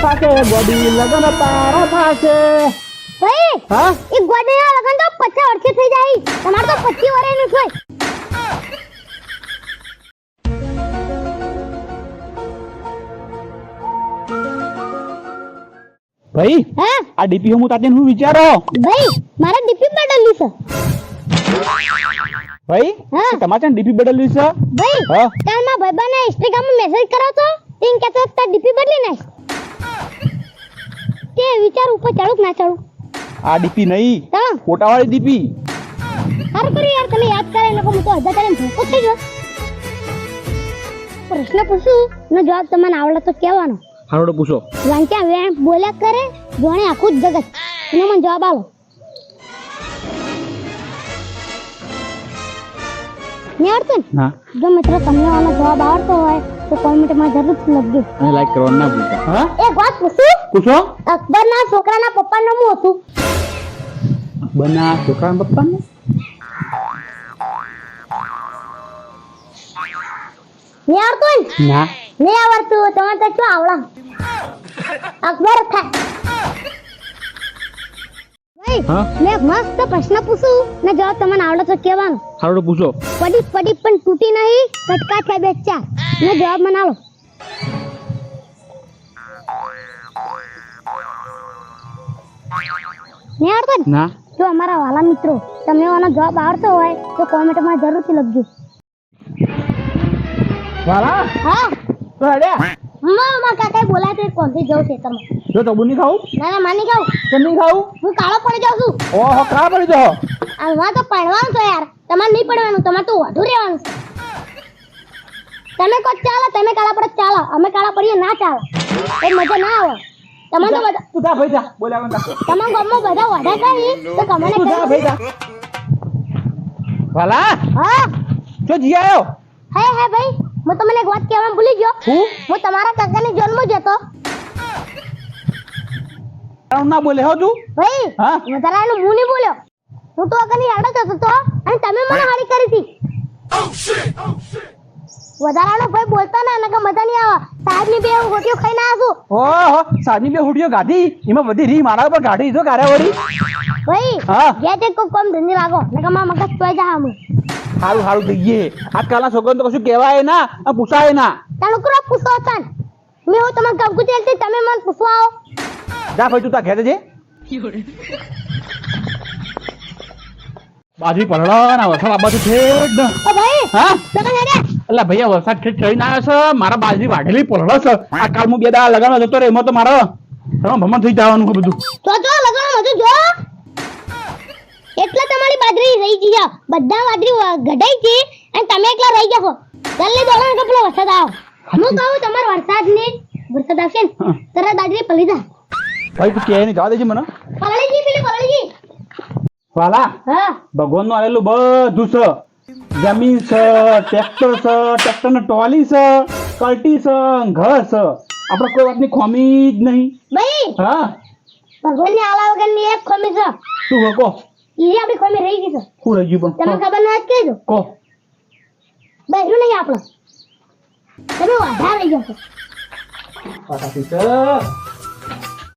થાશે ગોડી લગન તારા થાશે ભાઈ હા એ ગોડીના લગન તો 50 વર્ષે થઈ જાય તમાર તો 25 વર્ષનું છે ભાઈ હા આ ડીપી હું તાતે હું વિચારો ભાઈ મારા ડીપી બદલવી છે ભાઈ હા. તમારે છે ડીપી બદલવી છે ભાઈ હા કાલ માં ભાઈબંધને ઇન્સ્ટાગ્રામ માં મેસેજ કર્યો તો તેમ કહેતો તાર ડીપી બદલી નાખ તે વિચાર ઉપર ચડું કે ના ચડું આ ડીપી નહીં હા ફોટાવાળી ડીપી સારું કર્યું યાર તમે યાદ કરે નકો હું તો હજાર કરીને ભૂખો થઈ ગયો પ્રશ્ન પૂછું ને જવાબ તમને આવડે તો કહેવાનો હારોડો પૂછો વાંચ્યા વેણ બોલ્યા કરે જોણે આખું જ જગત એનો મને જવાબ આલો નહીં આવડતો ને હા જો મિત્રો તમને આનો જવાબ આવડતો હોય તો કોમેન્ટમાં જરૂરથી લખજો અને લાઈક કરવાનું ના ભૂલતા હા એક વાત પૂછું પૂછો અકબરના છોકરાના પપ્પાનું નામ હતું બના છોકરાના પપ્પાને નહીં આવડતું ને ના નહીં આવડતું તમારે તો શું આવડા અકબર થાય ભાઈ હા મેં એક મસ્ત પ્રશ્ન પૂછું ને જવાબ તમને આવડે તો કહેવાનો હારોડો પૂછો પડી પડી પણ તૂટી નહીં કટકા થયા બે ચાર ને જવાબ મને આલો નહીં આવડતો ને ના જો અમારા વાલા મિત્રો તમને આનો જવાબ આવડતો હોય તો કોમેન્ટમાં જરૂરથી લખજો વાલા હા તો હેડ્યા મારા કાકા બોલાય તો કોણથી જવું છે તમે જો તો બુની ખાવું ના ના માની જાઉં કેમ નહીં ખાવું હું કાળો પડી જાઉં છું ઓહો કા પડી જો આમાં તો પડવાનું છે યાર તમારે નહીં પડવાનું તમારે તો વધુ રહેવાનું છે તમે કહો ચાલો તમે કાળા પડો ચાલો અમે કાળા પડીએ ના ચાલો એ મજા ના આવે તમે તો બધા તું જા ભાઈ જા બોલ્યા વંતા તમારા ગામમાં બધા વાડા કરી તો તમને તું જા ભાઈ જા વાલા હા જો જી આયો હે હે ભાઈ હું તમને એક વાત કહેવાનું ભૂલી ગયો હું હું તમારા કાકાની જન્મ જતો તારું ના બોલે હો તું ભાઈ હા વધારાનું હું નહીં બોલ્યો હું તો અગરની હાડો જતો તો અને તમે મને હાડી કરી હતી વધારાનો ભાઈ બોલતા ના નકર મજા નહીં આવે સાહેબની બે ગોટીઓ ખાઈને આવ્યો ઓહો સાની બે હુડીઓ ગાધી એમાં બધી રી મારા ઉપર ગાડી જો ગારે વળી છું ભાઈ હા જે તે કોમ કોમ ધંધી લાગો નકર મારા મગજ તોય જા હું હારું હારું દઈએ આજકાલના છોકરાને તો કશું કહેવાય ના અને પૂછાય ના તાણુકરો પૂછો હતા મેં હું તમારા ગામ ગુજરતી તમે મને પૂછવા આવો જા ભાઈ તું તા ઘેર જજે બાજરી પડલો ના વરસાદ આ બાજુ છે જ ને ઓ ભાઈ હા લગન હેડે એટલે ભૈયા વરસાદ છે ચડીને આવ્યો છે મારા બાજરી વાઢેલી પડલો છે આ કાલ હું 2 દાડા લગાડવા જતો રે એમાં તો મારો ભમણ થઈ જવાનું છે બધું જો લગન મજુ જો એટલે તમારી બાજરી રહી ગઈ છે બધા બાજરી ગડાઈ છે અને તમે એકલા રહી ગયા છો જલ્દી દોડો કે પેલો વરસાદ આવો હું કહું તમારો વરસાદ આવશે ને તરત બાજરી પલી જા ભાઈ તું કે નહીં જવા દેજે મને પલળીજી વાલા હા ભગવાનનું આલેલું બધું છે જમીન છે ટ્રેક્ટર ને ટોલી છે કલ્ટી છે ઘર છે આપણે કોઈ વાતની ખોમી જ નહીં ભાઈ હા ભગવાનની આલા વગરની એક ખોમી છે શું કહો ઈ આપણી ખોમી રહી ગઈ છે શું રહી ગયું તમને પણ ખબર ના કહેજો કહો બહેરું નહીં આપણો તમે વાધા રહી ગયા છો પાછા